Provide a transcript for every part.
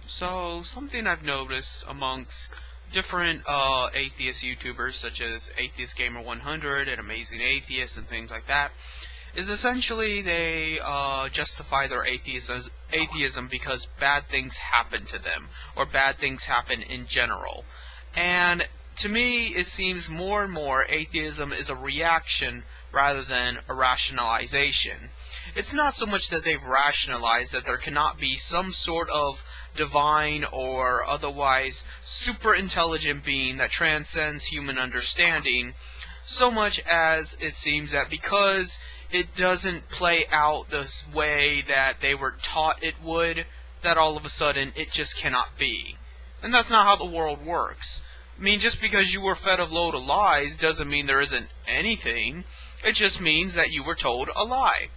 So, something I've noticed amongst different atheist YouTubers, such as Atheist Gamer 100 and Amazing Atheist and things like that, is essentially they justify their atheism because bad things happen to them, or bad things happen in general. And to me, it seems more and more atheism is a reaction rather than a rationalization. It's not so much that they've rationalized that there cannot be some sort of divine or otherwise super intelligent being that transcends human understanding, so much as it seems that because it doesn't play out the way that they were taught it would, that all of a sudden it just cannot be. And that's not how the world works. I mean, just because you were fed a load of lies doesn't mean there isn't anything. It just means that you were told a lie.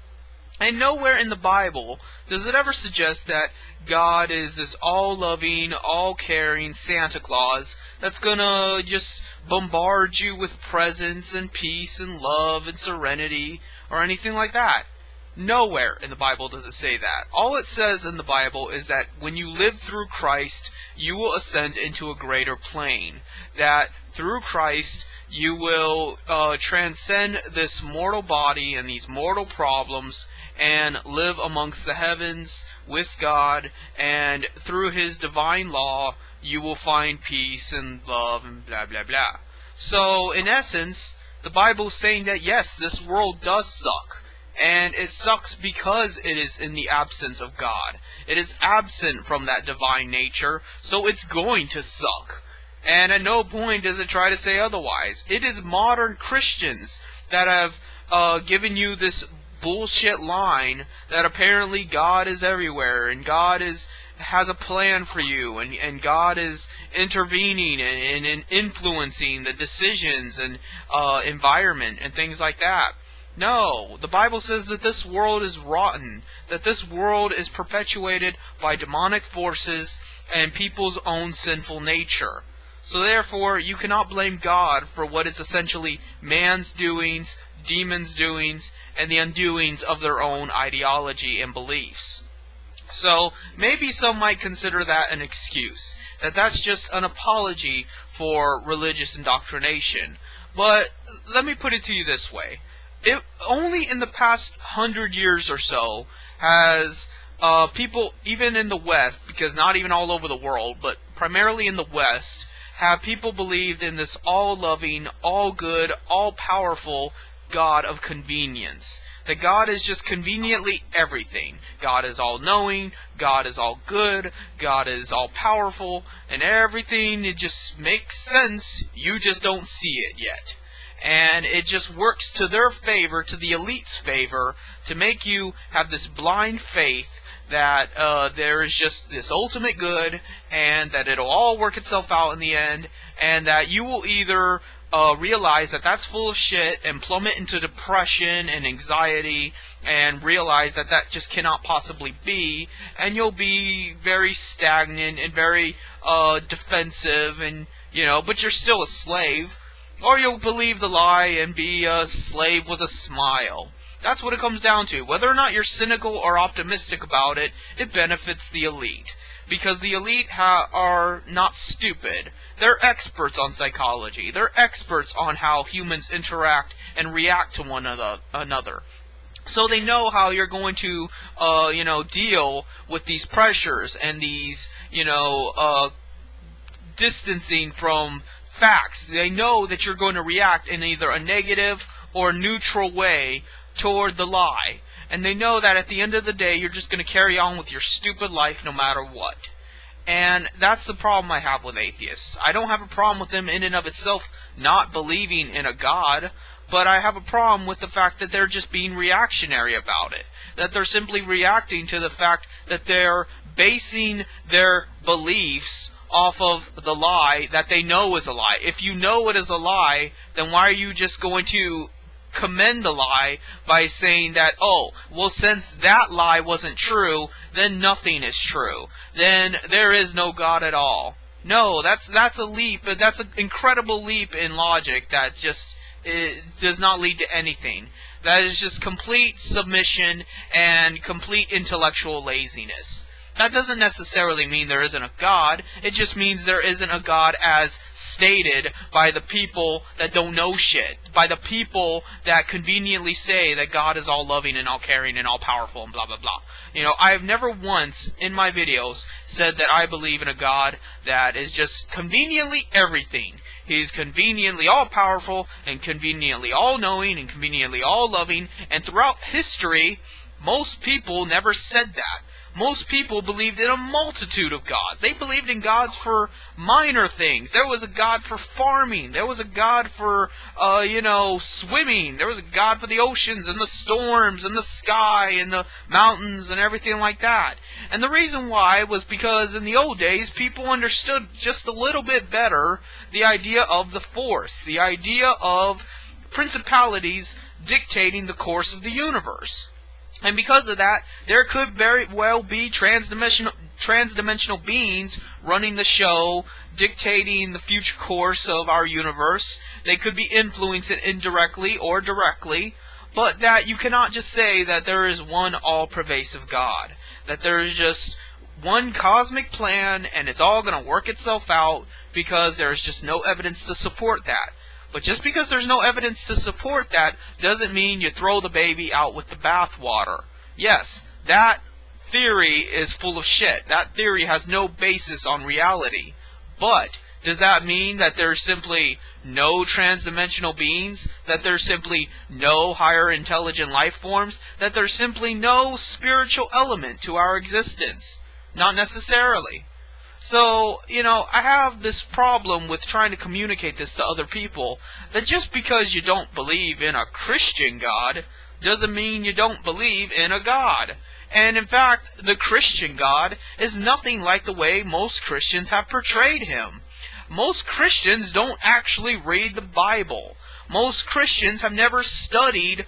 And nowhere in the Bible does it ever suggest that God is this all-loving, all-caring Santa Claus that's gonna just bombard you with presents and peace and love and serenity or anything like that. Nowhere in the Bible does it say that. All it says in the Bible is that when you live through Christ, you will ascend into a greater plane. That through Christ, you will transcend this mortal body and these mortal problems and live amongst the heavens with God, and through His divine law, you will find peace and love and blah blah blah. So, in essence, the Bible's saying that yes, this world does suck. And it sucks because it is in the absence of God. It is absent from that divine nature, so it's going to suck. And at no point does it try to say otherwise. It is modern Christians that have given you this bullshit line that apparently God is everywhere and God has a plan for you and God is intervening and influencing the decisions and environment and things like that. No, the Bible says that this world is rotten, that this world is perpetuated by demonic forces and people's own sinful nature. So therefore, you cannot blame God for what is essentially man's doings, demons' doings, and the undoings of their own ideology and beliefs. So, maybe some might consider that an excuse, that that's just an apology for religious indoctrination. But let me put it to you this way. Only in the past 100 years or so has people, even in the West, because not even all over the world, but primarily in the West, have people believed in this all-loving, all-good, all-powerful God of convenience. That God is just conveniently everything. God is all-knowing, God is all-good, God is all-powerful, and everything, it just makes sense, you just don't see it yet. And it just works to their favor, to the elite's favor, to make you have this blind faith that there is just this ultimate good, and that it'll all work itself out in the end, and that you will either realize that that's full of shit and plummet into depression and anxiety and realize that that just cannot possibly be, and you'll be very stagnant and very defensive, and but you're still a slave. Or you'll believe the lie and be a slave with a smile. That's what it comes down to. Whether or not you're cynical or optimistic about it, it benefits the elite. Because the elite are not stupid. They're experts on psychology. They're experts on how humans interact and react to one another. So they know how you're going to, deal with these pressures and these, distancing from facts. They know that you're going to react in either a negative or neutral way toward the lie. And they know that at the end of the day, you're just going to carry on with your stupid life no matter what. And that's the problem I have with atheists. I don't have a problem with them in and of itself not believing in a God, but I have a problem with the fact that they're just being reactionary about it. That they're simply reacting to the fact that they're basing their beliefs off of the lie that they know is a lie. If you know it is a lie, then why are you just going to commend the lie by saying that, oh, well, since that lie wasn't true, then nothing is true. Then there is no God at all. No, that's a leap, but that's an incredible leap in logic that just does not lead to anything. That is just complete submission and complete intellectual laziness. That doesn't necessarily mean there isn't a God. It just means there isn't a God as stated by the people that don't know shit. By the people that conveniently say that God is all loving and all caring and all powerful and blah blah blah. You know, I have never once in my videos said that I believe in a God that is just conveniently everything. He's conveniently all-powerful and conveniently all-knowing and conveniently all-loving. And throughout history, most people never said that. Most people believed in a multitude of gods. They believed in gods for minor things. There was a god for farming. There was a god for, swimming. There was a god for the oceans and the storms and the sky and the mountains and everything like that. And the reason why was because in the old days, people understood just a little bit better the idea of the force, the idea of principalities dictating the course of the universe. And because of that, there could very well be transdimensional beings running the show, dictating the future course of our universe. They could be influencing it indirectly or directly, but that you cannot just say that there is one all-pervasive God. That there is just one cosmic plan and it's all going to work itself out because there is just no evidence to support that. But just because there's no evidence to support that doesn't mean you throw the baby out with the bathwater. Yes, that theory is full of shit. That theory has no basis on reality. But does that mean that there's simply no transdimensional beings? That there's simply no higher intelligent life forms? That there's simply no spiritual element to our existence? Not necessarily. So, I have this problem with trying to communicate this to other people, that just because you don't believe in a Christian God doesn't mean you don't believe in a God. And in fact, the Christian God is nothing like the way most Christians have portrayed him. Most Christians don't actually read the Bible. Most Christians have never studied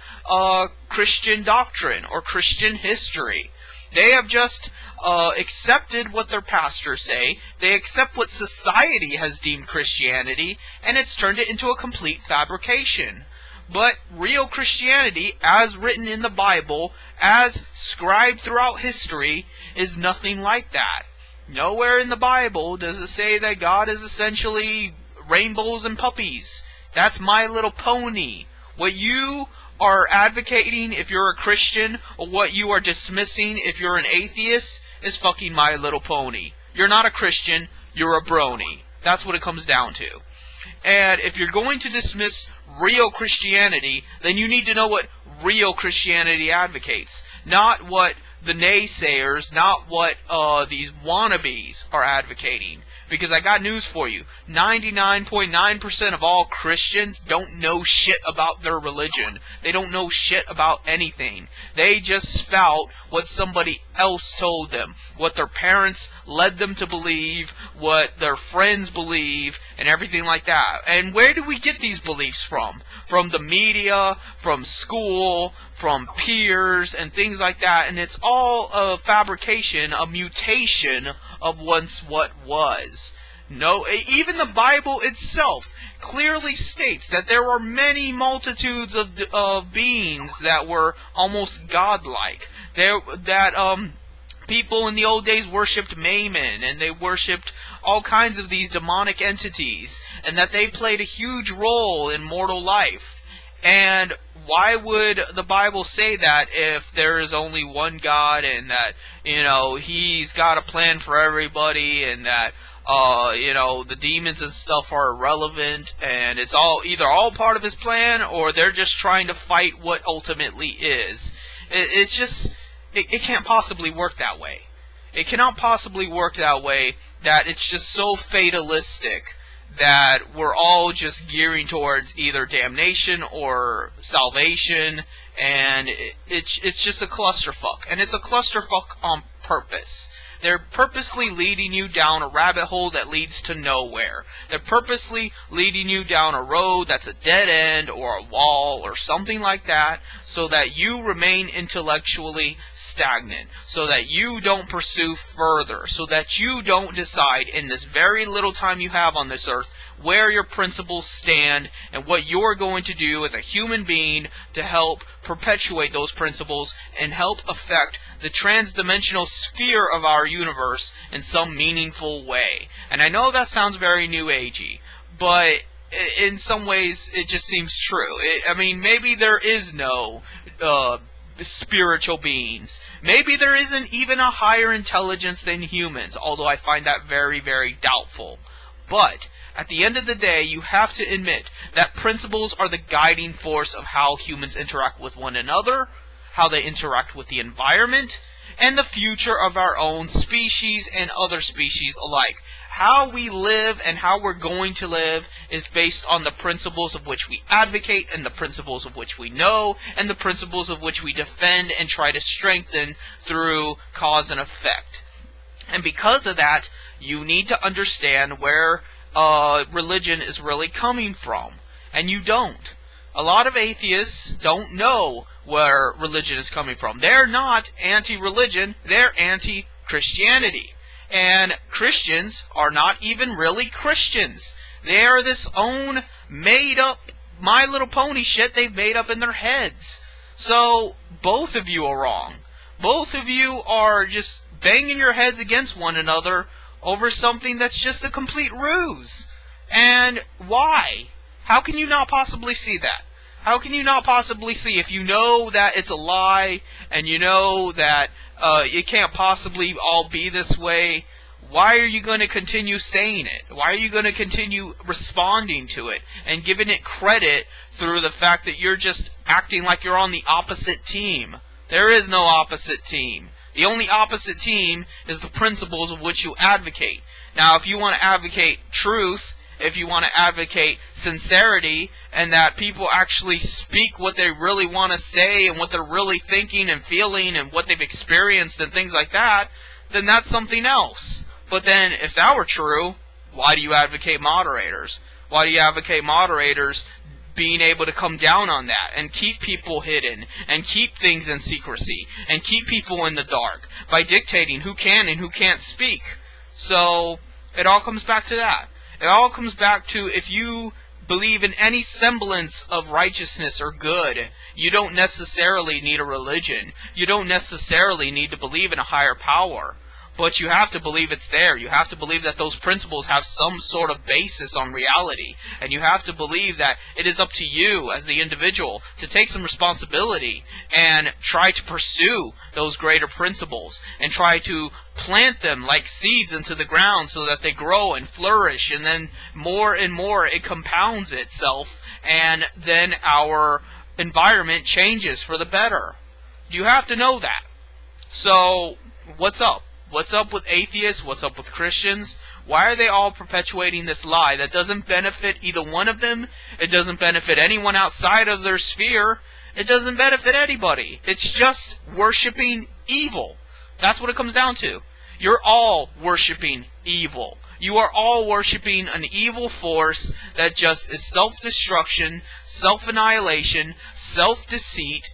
Christian doctrine or Christian history. They have just accepted what their pastors say. They accept what society has deemed Christianity, and it's turned it into a complete fabrication. But real Christianity, as written in the Bible, as scribed throughout history, is nothing like that. Nowhere in the Bible does it say that God is essentially rainbows and puppies. That's My Little Pony. What you are advocating if you're a Christian, or what you are dismissing if you're an atheist, is fucking My Little Pony. You're not a Christian, you're a brony. That's what it comes down to. And if you're going to dismiss real Christianity, then you need to know what real Christianity advocates. Not what the naysayers, not what these wannabes are advocating. Because I got news for you. 99.9% of all Christians don't know shit about their religion. They don't know shit about anything. They just spout what somebody else told them. What their parents led them to believe. What their friends believe. And everything like that. And where do we get these beliefs from? From the media, from school, from peers, and things like that. And it's all a fabrication, a mutation of once what was. No, even the Bible itself clearly states that there were many multitudes of beings that were almost godlike. People in the old days worshipped Mammon, and they worshipped all kinds of these demonic entities, and that they played a huge role in mortal life. And why would the Bible say that if there is only one God, and that, He's got a plan for everybody, and that, the demons and stuff are irrelevant, and it's either all part of His plan, or they're just trying to fight what ultimately is. It's just, it can't possibly work that way. It cannot possibly work that way, that it's just so fatalistic that we're all just gearing towards either damnation or salvation, and it's just a clusterfuck. And it's a clusterfuck on purpose. They're purposely leading you down a rabbit hole that leads to nowhere. They're purposely leading you down a road that's a dead end or a wall or something like that, so that you remain intellectually stagnant, so that you don't pursue further, so that you don't decide in this very little time you have on this earth where your principles stand and what you're going to do as a human being to help perpetuate those principles and help affect the transdimensional sphere of our universe in some meaningful way. And I know that sounds very new agey, but in some ways it just seems true. I mean, maybe there is no spiritual beings. Maybe there isn't even a higher intelligence than humans, although I find that very, very doubtful. But at the end of the day, you have to admit that principles are the guiding force of how humans interact with one another, how they interact with the environment, and the future of our own species and other species alike. How we live and how we're going to live is based on the principles of which we advocate and the principles of which we know and the principles of which we defend and try to strengthen through cause and effect. And because of that, you need to understand where religion is really coming from. And you don't. A lot of atheists don't know where religion is coming from. They're not anti-religion, they're anti-Christianity. And Christians are not even really Christians. They are this own made-up My Little Pony shit they've made up in their heads. So, both of you are wrong. Both of you are just banging your heads against one another over something that's just a complete ruse. And why? How can you not possibly see that? How can you not possibly see, if you know that it's a lie, and you know that it can't possibly all be this way, why are you going to continue saying it? Why are you going to continue responding to it and giving it credit through the fact that you're just acting like you're on the opposite team? There is no opposite team. The only opposite team is the principles of which you advocate. Now, if you want to advocate truth, if you want to advocate sincerity, and that people actually speak what they really want to say and what they're really thinking and feeling and what they've experienced and things like that, then that's something else. But then, if that were true, why do you advocate moderators? Why do you advocate moderators being able to come down on that and keep people hidden and keep things in secrecy and keep people in the dark by dictating who can and who can't speak? So, it all comes back to that. It all comes back to, if you believe in any semblance of righteousness or good, you don't necessarily need a religion. You don't necessarily need to believe in a higher power. But you have to believe it's there. You have to believe that those principles have some sort of basis on reality. And you have to believe that it is up to you as the individual to take some responsibility and try to pursue those greater principles and try to plant them like seeds into the ground so that they grow and flourish, and then more and more it compounds itself, and then our environment changes for the better. You have to know that. So, what's up? What's up with atheists? What's up with Christians? Why are they all perpetuating this lie that doesn't benefit either one of them? It doesn't benefit anyone outside of their sphere. It doesn't benefit anybody. It's just worshiping evil. That's what it comes down to. You're all worshiping evil. You are all worshiping an evil force that just is self-destruction, self-annihilation, self-deceit,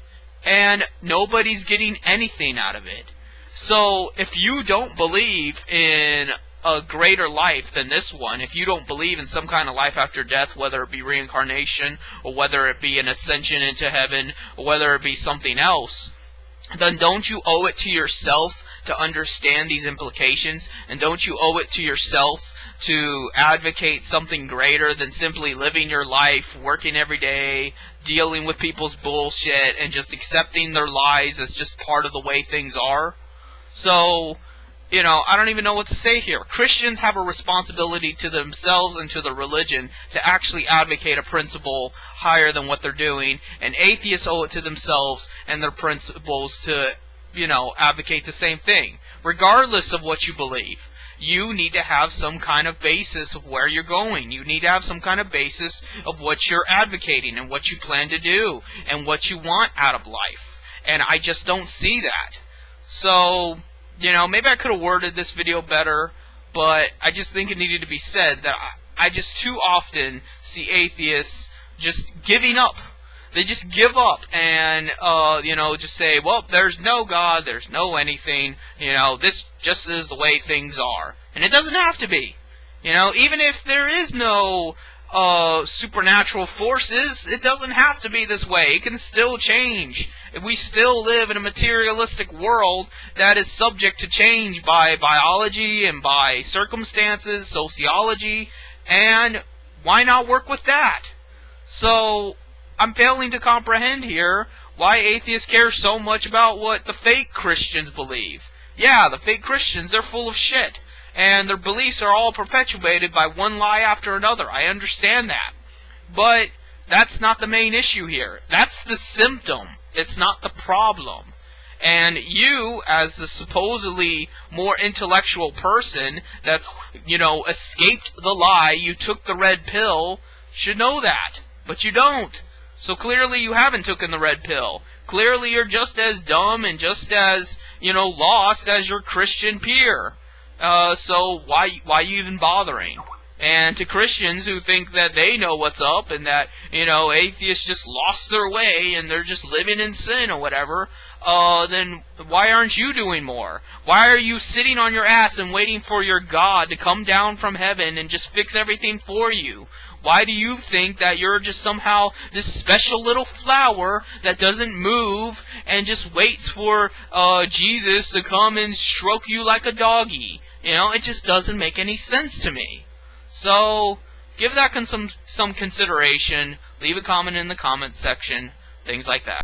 and nobody's getting anything out of it. So, if you don't believe in a greater life than this one, if you don't believe in some kind of life after death, whether it be reincarnation, or whether it be an ascension into heaven, or whether it be something else, then don't you owe it to yourself to understand these implications? And don't you owe it to yourself to advocate something greater than simply living your life, working every day, dealing with people's bullshit, and just accepting their lies as just part of the way things are? So, I don't even know what to say here. Christians have a responsibility to themselves and to the religion to actually advocate a principle higher than what they're doing, and atheists owe it to themselves and their principles to, advocate the same thing. Regardless of what you believe, you need to have some kind of basis of where you're going. You need to have some kind of basis of what you're advocating and what you plan to do and what you want out of life. And I just don't see that. So, maybe I could have worded this video better, but I just think it needed to be said that I just too often see atheists just giving up. They just give up and, just say, well, there's no God, there's no anything, this just is the way things are. And it doesn't have to be. You know, even if there is no supernatural forces, it doesn't have to be this way. It can still change. We still live in a materialistic world that is subject to change by biology and by circumstances, sociology, and why not work with that? So, I'm failing to comprehend here why atheists care so much about what the fake Christians believe. Yeah, the fake Christians, they're full of shit. And their beliefs are all perpetuated by one lie after another. I understand that. But that's not the main issue here. That's the symptom. It's not the problem. And you, as the supposedly more intellectual person that's, escaped the lie, you took the red pill, should know that. But you don't. So clearly you haven't taken the red pill. Clearly you're just as dumb and just as, lost as your Christian peer. So why you even bothering? And to Christians who think that they know what's up and that, atheists just lost their way and they're just living in sin or whatever, then why aren't you doing more? Why are you sitting on your ass and waiting for your God to come down from heaven and just fix everything for you? Why do you think that you're just somehow this special little flower that doesn't move and just waits for Jesus to come and stroke you like a doggy? It just doesn't make any sense to me. So, give that some consideration. Leave a comment in the comments section. Things like that.